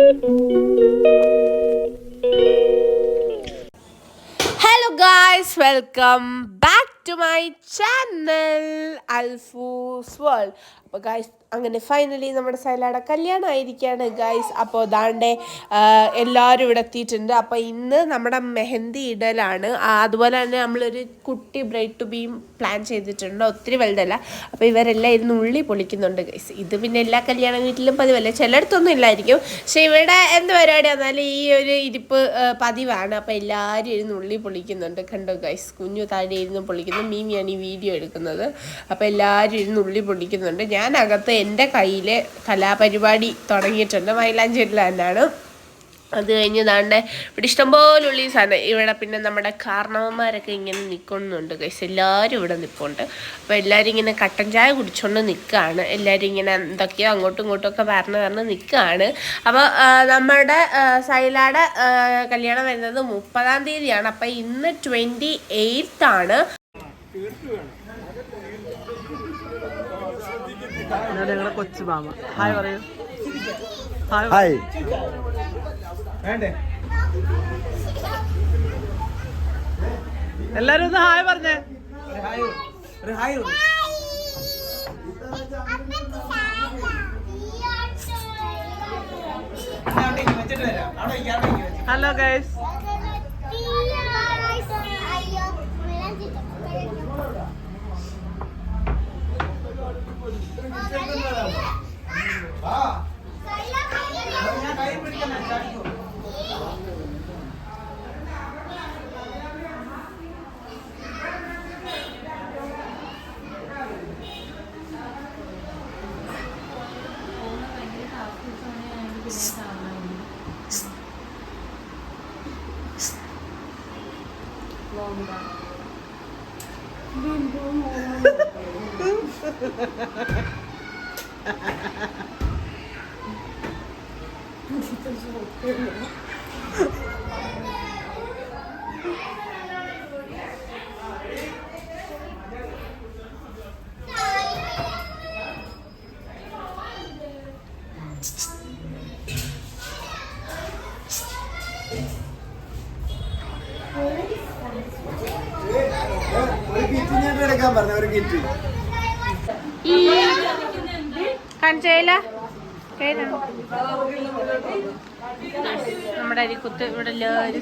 Hello guys, welcome back to my channel Alfoo's World. അപ്പോൾ guys അങ്ങനെ finally നമ്മുടെ സൈലയുടെ കല്യാണം ആയിരിക്കുകയാണ് ഗായ്സ്. അപ്പോൾ ദാണ്ടെ എല്ലാവരും ഇവിടെ എത്തിയിട്ടുണ്ട്. അപ്പോൾ ഇന്ന് നമ്മുടെ മെഹന്തി ഇടലാണ്. അതുപോലെ തന്നെ നമ്മളൊരു കുട്ടി ബ്രൈഡ് ടു ബീം പ്ലാൻ ചെയ്തിട്ടുണ്ട്. ഒത്തിരി വലുതല്ല. അപ്പോൾ ഇവരെല്ലാം ഇരുന്ന് ഉള്ളി പൊളിക്കുന്നുണ്ട് ഗൈസ്. ഇത് പിന്നെ എല്ലാ കല്യാണ വീട്ടിലും പതിവല്ല, ചിലയിടത്തൊന്നും ഇല്ലായിരിക്കും. പക്ഷെ ഇവിടെ എന്ത് പരിപാടി വന്നാലും ഈ ഒരു ഇരിപ്പ് പതിവാണ്. അപ്പോൾ എല്ലാവരും ഇരുന്ന് ഉള്ളി പൊളിക്കുന്നുണ്ട്. കണ്ടോ ഗൈസ്, കുഞ്ഞു താഴെ ഇരുന്ന് പൊളിക്കുന്നു. മീമിയാണ് ഈ വീഡിയോ എടുക്കുന്നത്. അപ്പോൾ എല്ലാവരും ഇരുന്ന് ഉള്ളി പൊളിക്കുന്നുണ്ട്. ഞാനകത്ത് എൻ്റെ കയ്യിൽ കലാപരിപാടി തുടങ്ങിയിട്ടുണ്ട്. മൈലാഞ്ചേരിയിൽ തന്നെയാണ്. അത് കഴിഞ്ഞ് ദാണ്ടെ ഇവിടെ ഇഷ്ടംപോലെ ഉള്ളി സാധനം. ഇവിടെ പിന്നെ നമ്മുടെ കാരണവന്മാരൊക്കെ ഇങ്ങനെ നിൽക്കുന്നുണ്ട് ഗൈസ്. എല്ലാവരും ഇവിടെ നിൽപ്പുണ്ട്. അപ്പോൾ എല്ലാവരും ഇങ്ങനെ കട്ടൻ ചായ കുടിച്ചുകൊണ്ട് നിൽക്കുകയാണ്. എല്ലാവരും ഇങ്ങനെ എന്തൊക്കെയോ അങ്ങോട്ടും ഇങ്ങോട്ടും ഒക്കെ പറഞ്ഞ് നിൽക്കുകയാണ്. അപ്പോൾ നമ്മുടെ സൈലയുടെ കല്യാണം വരുന്നത് 30-ാം തീയതിയാണ്. അപ്പോൾ ഇന്ന് 28th ആണ്. ഞങ്ങളുടെ കൊച്ചു മാമ ഹായ് പറയൂ. ഹായ്. എല്ലാരും ഒന്ന് ഹായ് പറഞ്ഞേ. Hello guys. നമ്മുടെ അരിക്കുത്ത് ഇവിടെ എല്ലാവരും